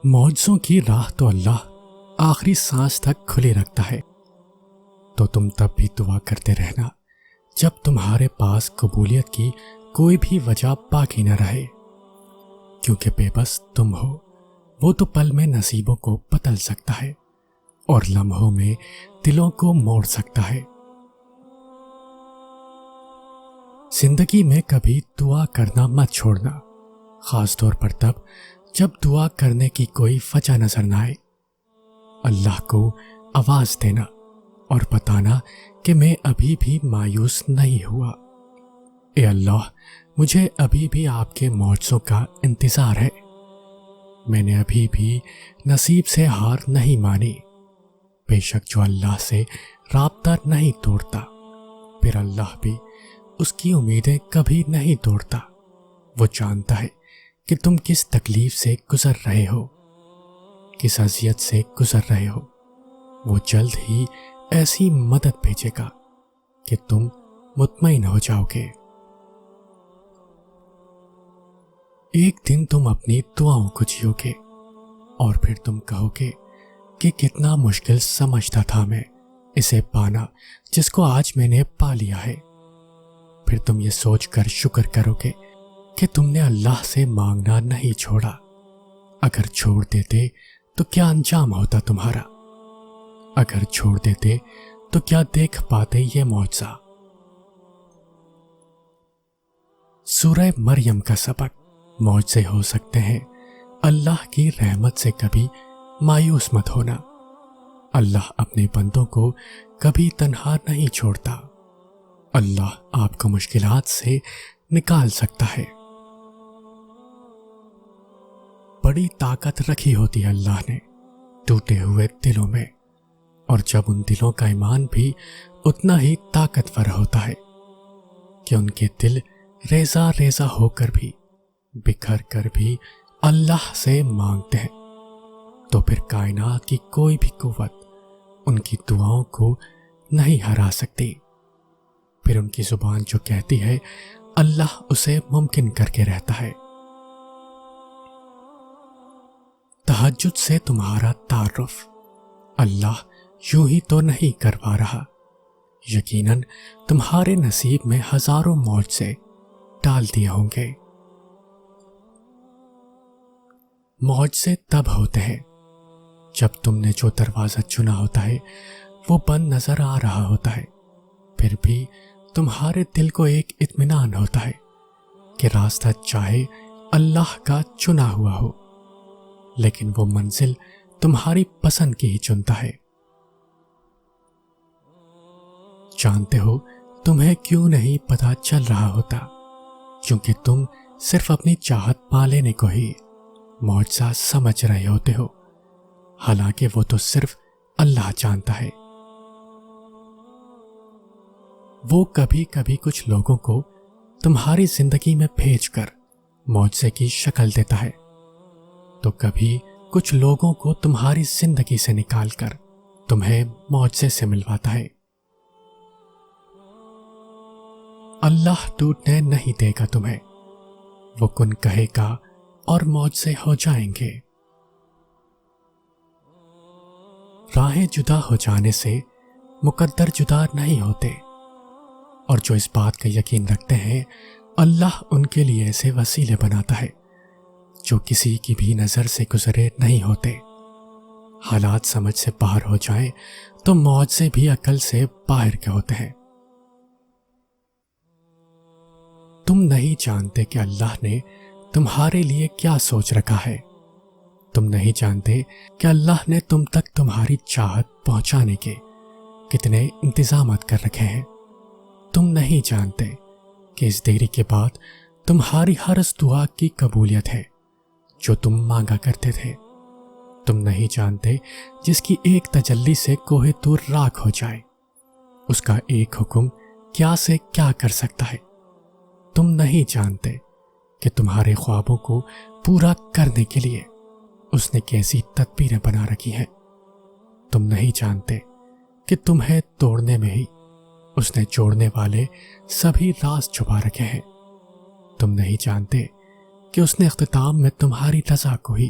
معجزوں کی راہ تو اللہ آخری سانس تک کھلی رکھتا ہے، تو تم تب بھی دعا کرتے رہنا جب تمہارے پاس قبولیت کی کوئی بھی وجہ باقی نہ رہے، کیونکہ بے بس تم ہو، وہ تو پل میں نصیبوں کو بدل سکتا ہے اور لمحوں میں دلوں کو موڑ سکتا ہے۔ زندگی میں کبھی دعا کرنا مت چھوڑنا، خاص طور پر تب جب دعا کرنے کی کوئی وجہ نظر نہ آئے۔ اللہ کو آواز دینا اور بتانا کہ میں ابھی بھی مایوس نہیں ہوا۔ اے اللہ، مجھے ابھی بھی آپ کے معجزوں کا انتظار ہے، میں نے ابھی بھی نصیب سے ہار نہیں مانی۔ بے شک جو اللہ سے رابطہ نہیں توڑتا، پھر اللہ بھی اس کی امیدیں کبھی نہیں توڑتا۔ وہ جانتا ہے کہ تم کس تکلیف سے گزر رہے ہو، کس اذیت سے گزر رہے ہو۔ وہ جلد ہی ایسی مدد بھیجے گا کہ تم مطمئن ہو جاؤ گے۔ ایک دن تم اپنی دعاؤں کو جیو گے اور پھر تم کہو گے کہ کتنا مشکل سمجھتا تھا میں اسے پانا جس کو آج میں نے پا لیا ہے۔ پھر تم یہ سوچ کر شکر کرو گے کہ تم نے اللہ سے مانگنا نہیں چھوڑا۔ اگر چھوڑ دیتے تو کیا انجام ہوتا تمہارا؟ اگر چھوڑ دیتے تو کیا دیکھ پاتے یہ معجزہ؟ سورہ مریم کا سبق: معجزے ہو سکتے ہیں، اللہ کی رحمت سے کبھی مایوس مت ہونا۔ اللہ اپنے بندوں کو کبھی تنہا نہیں چھوڑتا۔ اللہ آپ کو مشکلات سے نکال سکتا ہے۔ بڑی طاقت رکھی ہوتی ہے اللہ نے ٹوٹے ہوئے دلوں میں، اور جب ان دلوں کا ایمان بھی اتنا ہی طاقتور ہوتا ہے کہ ان کے دل ریزہ ریزہ ہو کر بھی، بکھر کر بھی اللہ سے مانگتے ہیں، تو پھر کائنات کی کوئی بھی قوت ان کی دعاؤں کو نہیں ہرا سکتی۔ پھر ان کی زبان جو کہتی ہے، اللہ اسے ممکن کر کے رہتا ہے۔ تہجد سے تمہارا تعارف اللہ یوں ہی تو نہیں کروا رہا، یقیناً تمہارے نصیب میں ہزاروں معجزے ڈال دیے ہوں گے۔ معجزے تب ہوتے ہیں جب تم نے جو دروازہ چنا ہوتا ہے وہ بند نظر آ رہا ہوتا ہے، پھر بھی تمہارے دل کو ایک اطمینان ہوتا ہے کہ راستہ چاہے اللہ کا چنا ہوا ہو، لیکن وہ منزل تمہاری پسند کی ہی چنتا ہے۔ جانتے ہو تمہیں کیوں نہیں پتا چل رہا ہوتا؟ کیونکہ تم صرف اپنی چاہت پا لینے کو ہی معجزہ سمجھ رہے ہوتے ہو، حالانکہ وہ تو صرف اللہ جانتا ہے۔ وہ کبھی کبھی کچھ لوگوں کو تمہاری زندگی میں بھیج کر معجزے کی شکل دیتا ہے، تو کبھی کچھ لوگوں کو تمہاری زندگی سے نکال کر تمہیں معجزے سے ملواتا ہے۔ اللہ ٹوٹنے نہیں دے گا تمہیں، وہ کن کہے گا اور معجزے ہو جائیں گے۔ راہیں جدا ہو جانے سے مقدر جدا نہیں ہوتے، اور جو اس بات کا یقین رکھتے ہیں اللہ ان کے لیے ایسے وسیلے بناتا ہے جو کسی کی بھی نظر سے گزرے نہیں ہوتے۔ حالات سمجھ سے باہر ہو جائیں تو معجزے بھی عقل سے باہر کے ہوتے ہیں۔ تم نہیں جانتے کہ اللہ نے تمہارے لیے کیا سوچ رکھا ہے، تم نہیں جانتے کہ اللہ نے تم تک تمہاری چاہت پہنچانے کے کتنے انتظامات کر رکھے ہیں۔ تم نہیں جانتے کہ اس دیری کے بعد تمہاری ہر اس دعا کی قبولیت ہے جو تم مانگا کرتے تھے۔ تم نہیں جانتے جس کی ایک تجلی سے کوہ طور راکھ ہو جائے، اس کا ایک حکم کیا سے کیا کر سکتا ہے۔ تم نہیں جانتے کہ تمہارے خوابوں کو پورا کرنے کے لیے اس نے کیسی تدبیریں بنا رکھی ہیں۔ تم نہیں جانتے کہ تمہیں توڑنے میں ہی اس نے جوڑنے والے سبھی راز چھپا رکھے ہیں۔ تم نہیں جانتے کہ اس نے اختتام میں تمہاری رضا کو ہی